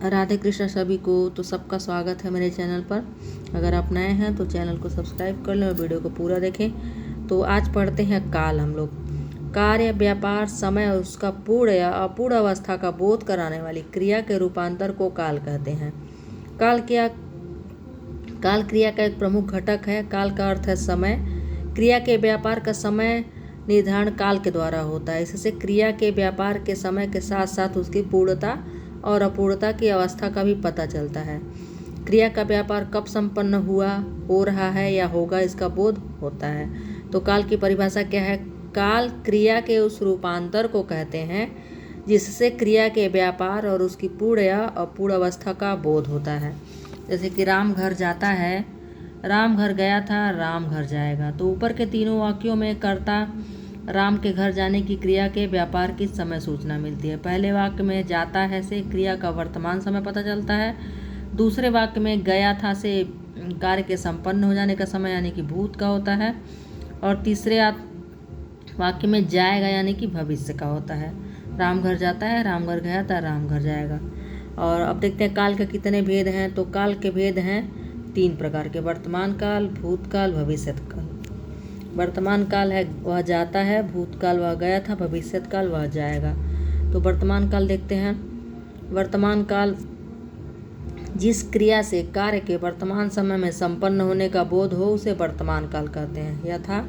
राधे कृष्ण सभी को। तो सबका स्वागत है मेरे चैनल पर। अगर आप नए हैं तो चैनल को सब्सक्राइब कर लें और वीडियो को पूरा देखें। तो आज पढ़ते हैं काल। हम लोग कार्य, व्यापार, समय और उसका पूर्ण या अपूर्ण अवस्था का बोध कराने वाली क्रिया के रूपांतर को काल कहते हैं। काल क्रिया का एक प्रमुख घटक है। काल का अर्थ है समय। क्रिया के व्यापार का समय निर्धारण काल के द्वारा होता है। इससे क्रिया के व्यापार के समय के साथ साथ उसकी पूर्णता और अपूर्णता की अवस्था का भी पता चलता है। क्रिया का व्यापार कब संपन्न हुआ, हो रहा है या होगा, इसका बोध होता है। तो काल की परिभाषा क्या है? काल क्रिया के उस रूपांतर को कहते हैं जिससे क्रिया के व्यापार और उसकी पूर्ण या अपूर्ण अवस्था का बोध होता है। जैसे कि राम घर जाता है, राम घर गया था, राम घर जाएगा। तो ऊपर के तीनों वाक्यों में कर्ता राम के घर जाने की क्रिया के व्यापार की समय सूचना मिलती है। पहले वाक्य में जाता है से क्रिया का वर्तमान समय पता चलता है। दूसरे वाक्य में गया था से कार्य के संपन्न हो जाने का समय यानी कि भूत का होता है। और तीसरे वाक्य में जाएगा यानी कि भविष्य का होता है। राम घर जाता है, राम घर गया था, राम घर जाएगा। और अब देखते हैं काल के कितने भेद हैं। तो काल के भेद हैं 3 प्रकार के: वर्तमान काल, भूतकाल, भविष्य काल। वर्तमान काल है वह जाता है, भूतकाल वह गया था, भविष्य काल वह जाएगा। तो वर्तमान काल देखते हैं। वर्तमान काल जिस क्रिया से कार्य के वर्तमान समय में संपन्न होने का बोध हो उसे वर्तमान काल कहते हैं। यथा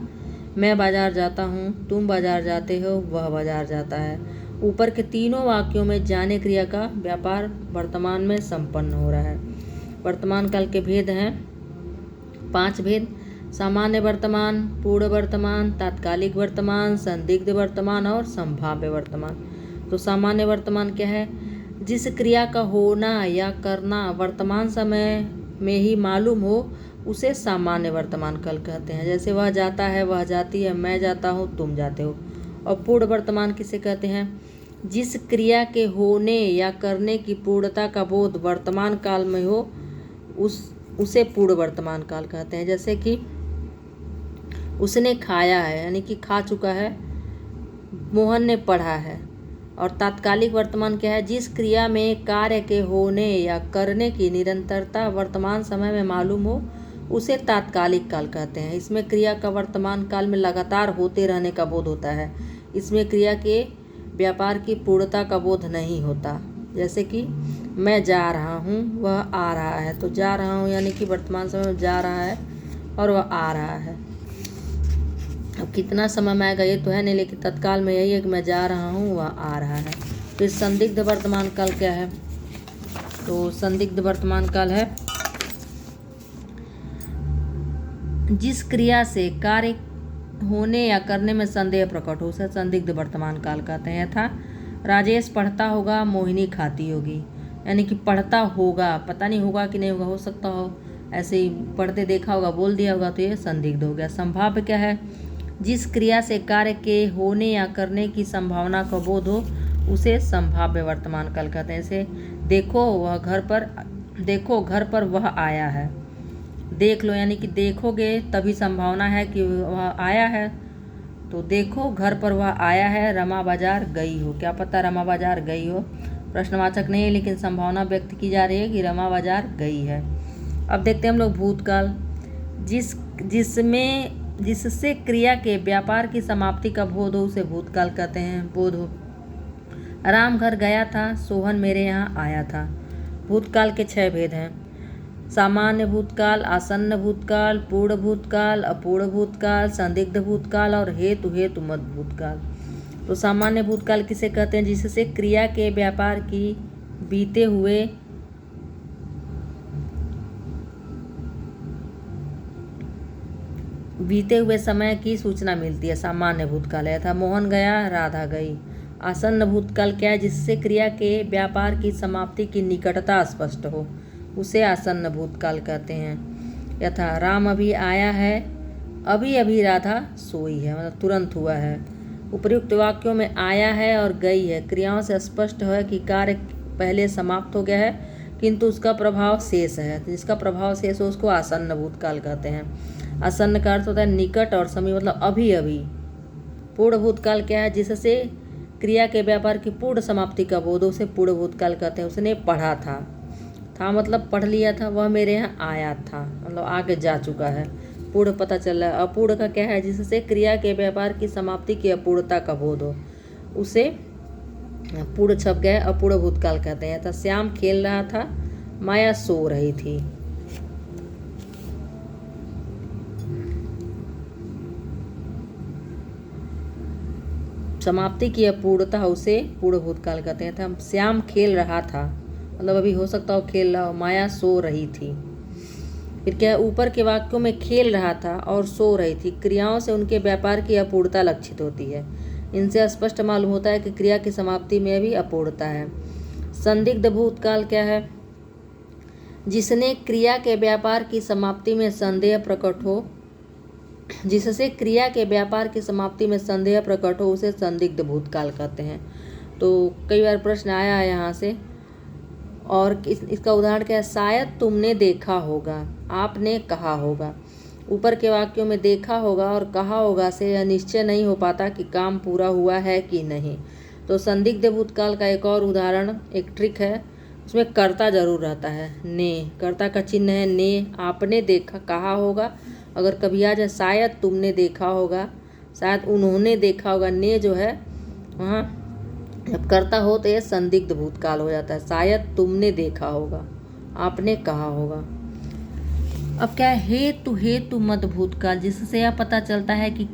मैं बाजार जाता हूँ, तुम बाजार जाते हो, वह बाजार जाता है। ऊपर के तीनों वाक्यों में जाने क्रिया का व्यापार वर्तमान में संपन्न हो रहा है। वर्तमान काल के भेद हैं 5 भेद: सामान्य वर्तमान, पूर्ण वर्तमान, तात्कालिक वर्तमान, संदिग्ध वर्तमान और संभाव्य वर्तमान। तो सामान्य वर्तमान क्या है? जिस क्रिया का होना या करना वर्तमान समय में ही मालूम हो उसे सामान्य वर्तमान काल कहते हैं। जैसे वह जाता है, वह जाती है, मैं जाता हूँ, तुम जाते हो। और पूर्ण वर्तमान किसे कहते हैं? जिस क्रिया के होने या करने की पूर्णता का बोध वर्तमान काल में हो उसे पूर्ण वर्तमान काल कहते हैं। जैसे कि उसने खाया है यानी कि खा चुका है, मोहन ने पढ़ा है। और तात्कालिक वर्तमान क्या है? जिस क्रिया में कार्य के होने या करने की निरंतरता वर्तमान समय में मालूम हो उसे तात्कालिक काल कहते हैं। इसमें क्रिया का वर्तमान काल में लगातार होते रहने का बोध होता है। इसमें क्रिया के व्यापार की पूर्णता का बोध नहीं होता। जैसे कि मैं जा रहा हूँ, वह आ रहा है। तो जा रहा हूँ यानी कि वर्तमान समय में जा रहा है और वह आ रहा है। अब कितना समय में आएगा ये तो है नहीं, लेकिन तत्काल में यही है कि मैं जा रहा हूँ, वह आ रहा है। फिर संदिग्ध वर्तमान काल क्या है? तो संदिग्ध वर्तमान काल है जिस क्रिया से कार्य होने या करने में संदेह प्रकट हो उसे संदिग्ध वर्तमान काल कहते हैं। यथा राजेश पढ़ता होगा, मोहिनी खाती होगी। यानी कि पढ़ता होगा, पता नहीं होगा कि नहीं होगा, हो सकता हो ऐसे ही पढ़ते देखा होगा, बोल दिया होगा, तो ये संदिग्ध हो गया। संभाव्य क्या है? जिस क्रिया से कार्य के होने या करने की संभावना का बोध हो उसे संभाव्य वर्तमान काल कहते हैं। जैसे देखो घर पर वह आया है। देख लो यानी कि देखोगे तभी संभावना है कि वह आया है। तो देखो घर पर वह आया है, रमा बाजार गई हो। क्या पता रमा बाजार गई हो, प्रश्नवाचक नहीं है, लेकिन संभावना व्यक्त की जा रही है कि रमा बाजार गई है। अब देखते हैं हम लोग भूतकाल। जिससे क्रिया के व्यापार की समाप्ति का बोध हो उसे भूतकाल कहते हैं। बोध हो राम घर गया था, सोहन मेरे यहाँ आया था। भूतकाल के 6 भेद हैं: सामान्य भूतकाल, आसन्न भूतकाल, पूर्ण भूतकाल, अपूर्ण भूतकाल, संदिग्ध भूतकाल और हेतुमत भूतकाल। तो सामान्य भूतकाल किसे कहते हैं? जिससे क्रिया के व्यापार की बीते हुए समय की सूचना मिलती है, सामान्य भूतकाल है। था मोहन गया, राधा गई। आसन्न भूतकाल क्या है? जिससे क्रिया के व्यापार की समाप्ति की निकटता स्पष्ट हो उसे आसन्न भूतकाल कहते हैं। यथा राम अभी आया है, अभी अभी राधा सोई है, मतलब तुरंत हुआ है। उपर्युक्त वाक्यों में आया है और गई है क्रियाओं से स्पष्ट है कि कार्य पहले समाप्त हो गया है किंतु उसका प्रभाव शेष है। तो जिसका प्रभाव शेष हो उसको आसन्न भूतकाल कहते हैं। आसन्न का अर्थ होता है निकट और समीप, मतलब अभी अभी। पूर्ण भूतकाल क्या है? जिससे क्रिया के व्यापार की पूर्ण समाप्ति कब हो, उसे पूर्ण भूतकाल कहते हैं। उसने पढ़ा था मतलब पढ़ लिया था, वह मेरे यहाँ आया था मतलब आगे जा चुका है। पूर्ण पता चल रहा है। अपूर्ण का क्या है, जिससे क्रिया के व्यापार की समाप्ति की अपूर्णता का बोध हो, उसे पूर्ण छप गया, अपूर्ण भूतकाल कहते हैं। था श्याम खेल रहा था, माया सो रही थी। समाप्ति की अपूर्णता उसे पूर्ण भूतकाल कहते हैं। था श्याम खेल रहा था मतलब अभी हो सकता हो खेल रहा हो, माया सो रही थी। फिर क्या है, ऊपर के वाक्यों में खेल रहा था और सो रही थी क्रियाओं से उनके व्यापार की अपूर्णता लक्षित होती है। इनसे स्पष्ट मालूम होता है कि क्रिया की समाप्ति में भी अपूर्णता है। संदिग्ध भूतकाल क्या है, जिसने क्रिया के व्यापार की समाप्ति में संदेह प्रकट हो, जिससे क्रिया के व्यापार की समाप्ति में संदेह प्रकट हो, उसे संदिग्ध भूतकाल कहते हैं। तो कई बार प्रश्न आया है यहाँ से, और इसका उदाहरण क्या है, शायद तुमने देखा होगा, आपने कहा होगा। ऊपर के वाक्यों में देखा होगा और कहा होगा से यह निश्चय नहीं हो पाता कि काम पूरा हुआ है कि नहीं। तो संदिग्ध भूतकाल का एक और उदाहरण, एक ट्रिक है, उसमें कर्ता जरूर रहता है, ने, कर्ता का चिन्ह है ने। आपने देखा, कहा होगा, अगर कभी आ जाए शायद तुमने देखा होगा, शायद उन्होंने देखा होगा, ने जो है वहाँ जब कर्ता हो तो यह संदिग्ध भूतकाल हो जाता है। शायद तुमने देखा होगा, आपने कहा होगा। अब क्या है, हेतु मत भूतकाल, जिससे यह पता चलता है कि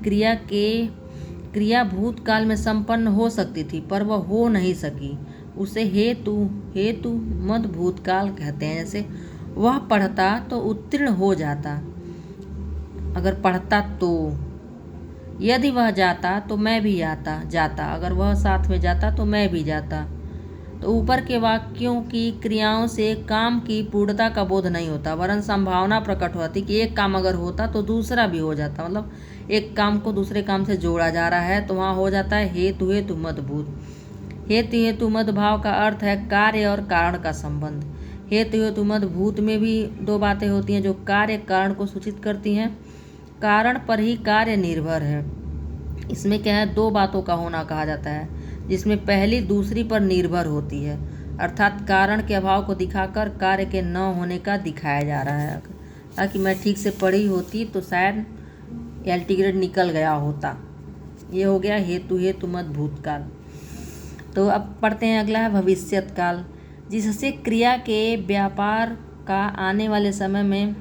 क्रिया भूतकाल में संपन्न हो सकती थी पर वह हो नहीं सकी, उसे हेतु मत भूतकाल कहते हैं। जैसे वह पढ़ता तो उत्तीर्ण हो जाता, अगर पढ़ता तो। यदि वह जाता तो मैं भी जाता, अगर वह साथ में जाता तो मैं भी जाता। तो ऊपर के वाक्यों की क्रियाओं से काम की पूर्णता का बोध नहीं होता, वरन संभावना प्रकट होती कि एक काम अगर होता तो दूसरा भी हो जाता, मतलब एक काम को दूसरे काम से जोड़ा जा रहा है, तो वहाँ हो जाता है हेतु मत भूत। हेतु मत भाव का अर्थ है कार्य और कारण का संबंध। हेतु मत भूत में भी दो बातें होती हैं जो कार्य कारण को सूचित करती हैं। कारण पर ही कार्य निर्भर है। इसमें क्या है, दो बातों का होना कहा जाता है, जिसमें पहली दूसरी पर निर्भर होती है, अर्थात कारण के अभाव को दिखाकर कार्य के न होने का दिखाया जा रहा है। ताकि मैं ठीक से पढ़ी होती तो शायद एलटी ग्रेड निकल गया होता। ये हो गया हेतु मत भूतकाल। तो अब पढ़ते हैं अगला है भविष्यत काल, जिससे क्रिया के व्यापार का आने वाले समय में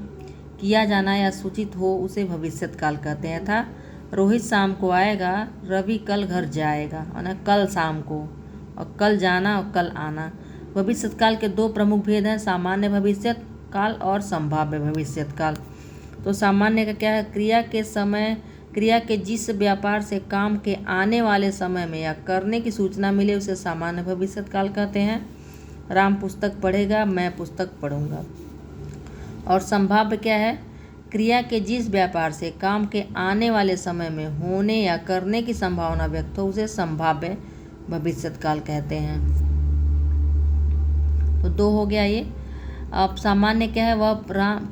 किया जाना या सूचित हो, उसे भविष्यत काल कहते हैं। था रोहित शाम को आएगा, रवि कल घर जाएगा, ना कल शाम को, और कल जाना और कल आना। भविष्यत काल के दो प्रमुख भेद हैं, सामान्य भविष्यत काल और संभाव्य भविष्यत काल। तो सामान्य का क्या है, क्रिया के जिस व्यापार से काम के आने वाले समय में या करने की सूचना मिले, उसे सामान्य भविष्यत काल कहते हैं। राम पुस्तक पढ़ेगा, मैं पुस्तक पढ़ूंगा। और संभाव्य क्या है, क्रिया के जिस व्यापार से काम के आने वाले समय में होने या करने की संभावना व्यक्त हो, उसे संभाव्य भविष्यत काल कहते हैं। तो दो हो गया ये। अब सामान्य क्या है, वह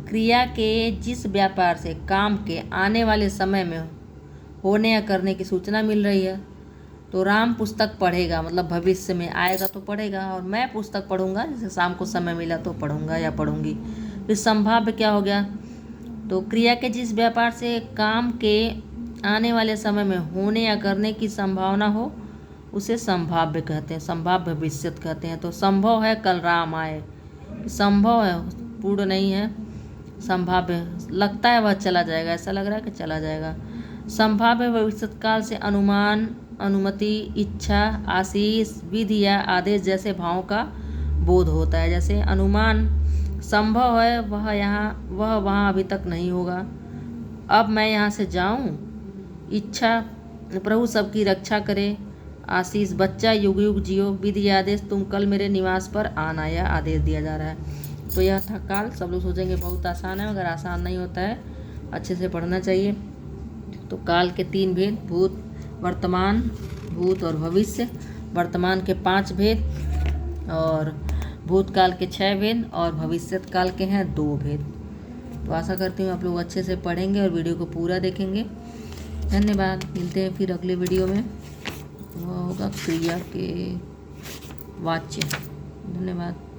क्रिया के जिस व्यापार से काम के आने वाले समय में होने या करने की सूचना मिल रही है। तो राम पुस्तक पढ़ेगा मतलब भविष्य में आएगा तो पढ़ेगा, और मैं पुस्तक पढ़ूंगा, जैसे शाम को समय मिला तो पढ़ूंगा या पढ़ूंगी। फिर संभाव्य क्या हो गया, तो क्रिया के जिस व्यापार से काम के आने वाले समय में होने या करने की संभावना हो, उसे संभाव्य कहते हैं, संभाव्य भविष्यत कहते हैं। तो संभव है कल राम आए, संभव है, पूर्ण नहीं है, संभाव्य, लगता है वह चला जाएगा, ऐसा लग रहा है कि चला जाएगा। संभाव्य भविष्यत काल से अनुमान, अनुमति, इच्छा, आशीष, विधि या आदेश जैसे भावों का बोध होता है। जैसे अनुमान, संभव है वह वहाँ अभी तक नहीं होगा, अब मैं यहाँ से जाऊँ। इच्छा, प्रभु सबकी रक्षा करे। आशीष, बच्चा युग युग जियो। विधि, आदेश, तुम कल मेरे निवास पर आना, यह आदेश दिया जा रहा है। तो यह था काल। सब लोग सोचेंगे बहुत आसान है, मगर आसान नहीं होता है, अच्छे से पढ़ना चाहिए। तो काल के 3 भेद, भूत, वर्तमान, भूत और भविष्य। वर्तमान के 5 भेद और भूतकाल के 6 भेद और भविष्यत काल के हैं 2 भेद। तो आशा करती हूँ आप लोग अच्छे से पढ़ेंगे और वीडियो को पूरा देखेंगे। धन्यवाद, मिलते हैं फिर अगले वीडियो में। वह होगा क्रिया के वाच्य। धन्यवाद।